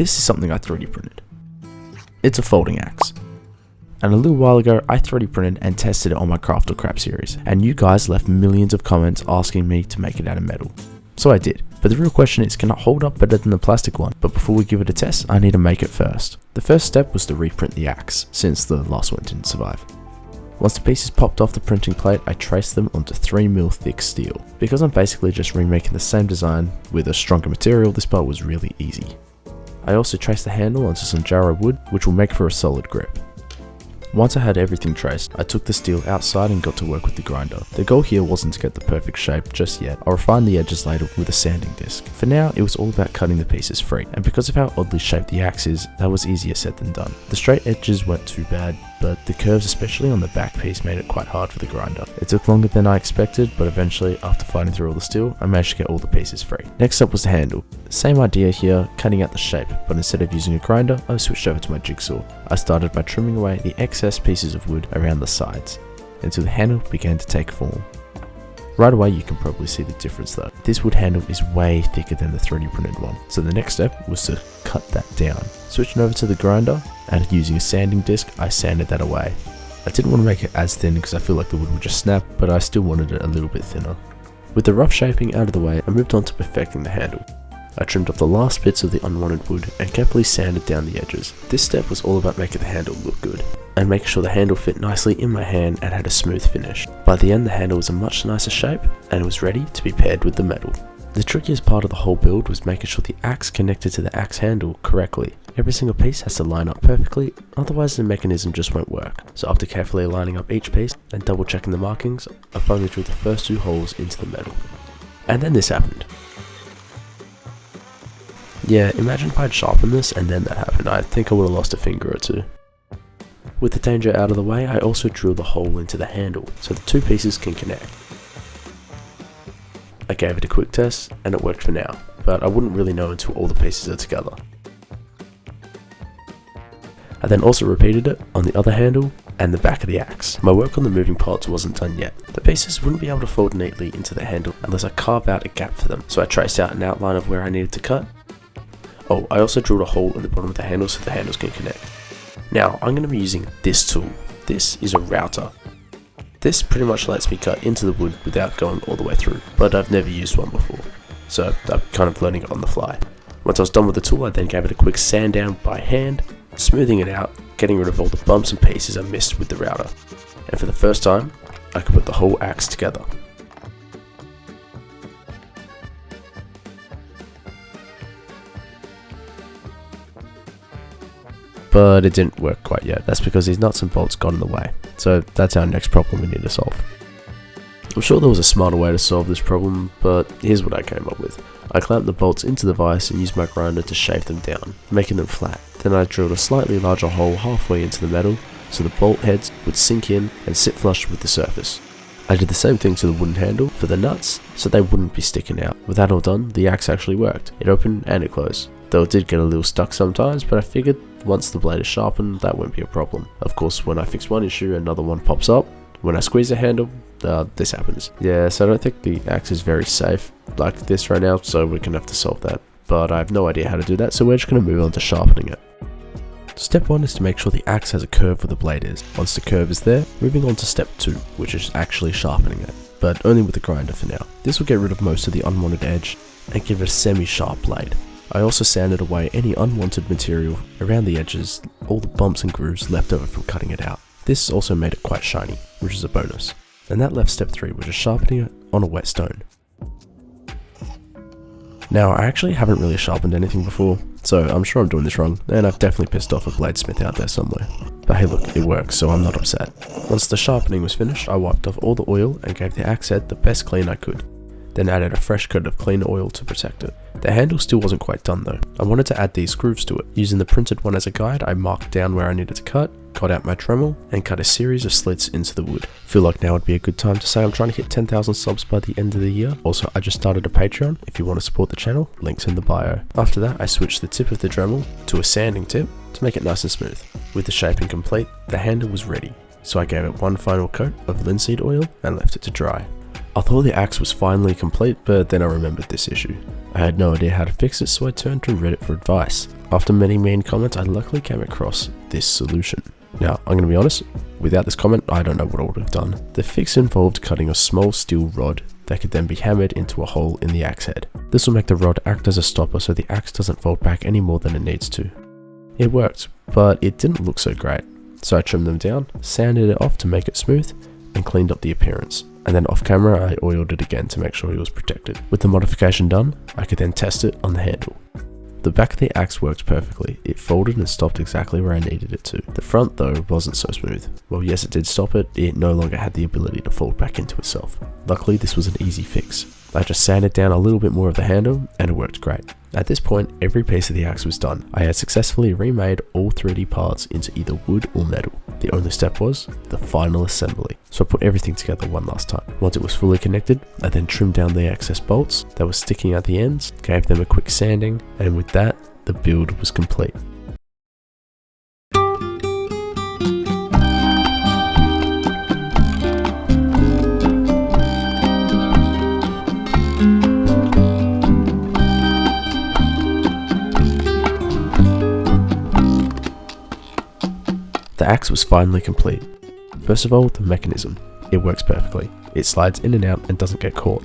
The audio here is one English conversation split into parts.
This is something I 3D printed. It's a folding axe. And a little while ago, I 3D printed and tested it on my Craft or Crap series, and you guys left millions of comments asking me to make it out of metal. So I did, but the real question is, can it hold up better than the plastic one? But before we give it a test, I need to make it first. The first step was to reprint the axe, since the last one didn't survive. Once the pieces popped off the printing plate, I traced them onto 3mm thick steel. Because I'm basically just remaking the same design with a stronger material, this part was really easy. I also traced the handle onto some jarrah wood, which will make for a solid grip. Once I had everything traced, I took the steel outside and got to work with the grinder. The goal here wasn't to get the perfect shape just yet. I'll refine the edges later with a sanding disc. For now, it was all about cutting the pieces free, and because of how oddly shaped the axe is, that was easier said than done. The straight edges weren't too bad, but the curves, especially on the back piece, made it quite hard for the grinder. It took longer than I expected, but eventually, after fighting through all the steel, I managed to get all the pieces free. Next up was the handle. Same idea here, cutting out the shape, but instead of using a grinder, I switched over to my jigsaw. I started by trimming away the excess pieces of wood around the sides, until the handle began to take form. Right away you can probably see the difference though. This wood handle is way thicker than the 3D printed one, so the next step was to cut that down. Switching over to the grinder, and using a sanding disc, I sanded that away. I didn't want to make it as thin because I feel like the wood would just snap, but I still wanted it a little bit thinner. With the rough shaping out of the way, I moved on to perfecting the handle. I trimmed off the last bits of the unwanted wood and carefully sanded down the edges. This step was all about making the handle look good, and making sure the handle fit nicely in my hand and had a smooth finish. By the end, the handle was a much nicer shape, and it was ready to be paired with the metal. The trickiest part of the whole build was making sure the axe connected to the axe handle correctly. Every single piece has to line up perfectly, otherwise the mechanism just won't work. So after carefully lining up each piece and double checking the markings, I finally drilled the first 2 holes into the metal. And then this happened. Yeah, imagine if I'd sharpened this and then that happened. I think I would have lost a finger or 2. With the danger out of the way, I also drilled a hole into the handle so the 2 pieces can connect. I gave it a quick test and it worked for now, but I wouldn't really know until all the pieces are together. I then also repeated it on the other handle and the back of the axe. My work on the moving parts wasn't done yet. The pieces wouldn't be able to fold neatly into the handle unless I carved out a gap for them, so I traced out an outline of where I needed to cut. Oh, I also drilled a hole in the bottom of the handle so the handles can connect. Now, I'm going to be using this tool. This is a router. This pretty much lets me cut into the wood without going all the way through, but I've never used one before, so I'm kind of learning it on the fly. Once I was done with the tool, I then gave it a quick sand down by hand, smoothing it out, getting rid of all the bumps and pieces I missed with the router. And for the first time, I could put the whole axe together. But it didn't work quite yet. That's because these nuts and bolts got in the way. So that's our next problem we need to solve. I'm sure there was a smarter way to solve this problem, but here's what I came up with. I clamped the bolts into the vise and used my grinder to shave them down, making them flat. Then I drilled a slightly larger hole halfway into the metal so the bolt heads would sink in and sit flush with the surface. I did the same thing to the wooden handle for the nuts so they wouldn't be sticking out. With that all done, the axe actually worked. It opened and it closed. Though it did get a little stuck sometimes, but I figured once the blade is sharpened, that won't be a problem. Of course, when I fix one issue, another one pops up. When I squeeze the handle, this happens. Yeah, so I don't think the axe is very safe like this right now, so we're gonna have to solve that. But I have no idea how to do that, so we're just gonna move on to sharpening it. Step 1 is to make sure the axe has a curve where the blade is. Once the curve is there, moving on to step 2, which is actually sharpening it, but only with the grinder for now. This will get rid of most of the unwanted edge and give it a semi-sharp blade. I also sanded away any unwanted material around the edges, all the bumps and grooves left over from cutting it out. This also made it quite shiny, which is a bonus. And that left step 3, which is sharpening it on a wet stone. Now, I actually haven't really sharpened anything before, so I'm sure I'm doing this wrong, and I've definitely pissed off a bladesmith out there somewhere. But hey look, it works, so I'm not upset. Once the sharpening was finished, I wiped off all the oil and gave the axe head the best clean I could. Then added a fresh coat of clean oil to protect it. The handle still wasn't quite done though. I wanted to add these grooves to it. Using the printed one as a guide, I marked down where I needed to cut out my Dremel, and cut a series of slits into the wood. Feel like now would be a good time to say I'm trying to hit 10,000 subs by the end of the year. Also, I just started a Patreon. If you want to support the channel, links in the bio. After that, I switched the tip of the Dremel to a sanding tip to make it nice and smooth. With the shaping complete, the handle was ready. So I gave it one final coat of linseed oil and left it to dry. I thought the axe was finally complete, but then I remembered this issue. I had no idea how to fix it, so I turned to Reddit for advice. After many mean comments, I luckily came across this solution. Now, I'm going to be honest, without this comment, I don't know what I would have done. The fix involved cutting a small steel rod that could then be hammered into a hole in the axe head. This will make the rod act as a stopper so the axe doesn't fold back any more than it needs to. It worked, but it didn't look so great. So I trimmed them down, sanded it off to make it smooth, and cleaned up the appearance. And then off camera, I oiled it again to make sure it was protected. With the modification done, I could then test it on the handle. The back of the axe worked perfectly. It folded and stopped exactly where I needed it to. The front though wasn't so smooth. Well, yes, it did stop it, it no longer had the ability to fold back into itself. Luckily, this was an easy fix. I just sanded down a little bit more of the handle and it worked great. At this point, every piece of the axe was done. I had successfully remade all 3D parts into either wood or metal. The only step was the final assembly. So I put everything together one last time. Once it was fully connected, I then trimmed down the excess bolts that were sticking at the ends, gave them a quick sanding, and with that, the build was complete. The axe was finally complete. First of all, the mechanism. It works perfectly. It slides in and out and doesn't get caught.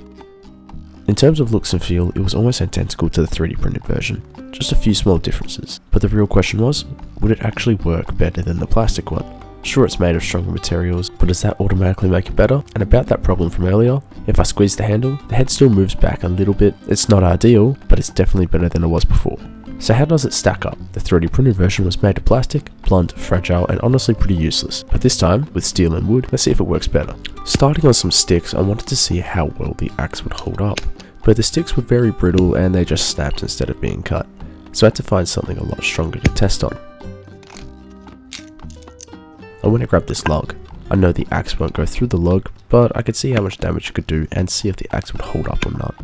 In terms of looks and feel, it was almost identical to the 3D printed version, just a few small differences. But the real question was, would it actually work better than the plastic one? Sure, it's made of stronger materials, but does that automatically make it better? And about that problem from earlier, if I squeeze the handle, the head still moves back a little bit. It's not ideal, but it's definitely better than it was before. So how does it stack up? The 3D printed version was made of plastic, blunt, fragile, and honestly pretty useless. But this time, with steel and wood, let's see if it works better. Starting on some sticks, I wanted to see how well the axe would hold up. But the sticks were very brittle and they just snapped instead of being cut. So I had to find something a lot stronger to test on. I went and grabbed this log. I know the axe won't go through the log, but I could see how much damage it could do and see if the axe would hold up or not.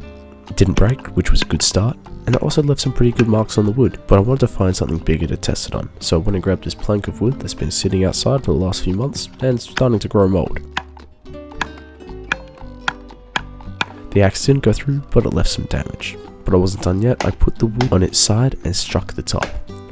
It didn't break, which was a good start, and it also left some pretty good marks on the wood, but I wanted to find something bigger to test it on, so I went and grabbed this plank of wood that's been sitting outside for the last few months and starting to grow mold. The axe didn't go through, but it left some damage. But I wasn't done yet. I put the wood on its side and struck the top.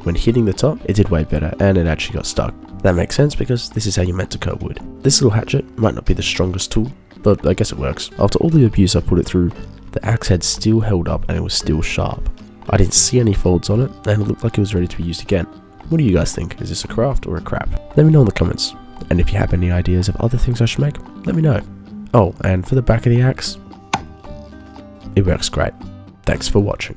When hitting the top, it did way better and it actually got stuck. That makes sense because this is how you're meant to cut wood. This little hatchet might not be the strongest tool, but I guess it works. After all the abuse I put it through, the axe head still held up and it was still sharp. I didn't see any folds on it and it looked like it was ready to be used again. What do you guys think? Is this a craft or a crap? Let me know in the comments. And if you have any ideas of other things I should make, let me know. Oh, and for the back of the axe, it works great. Thanks for watching.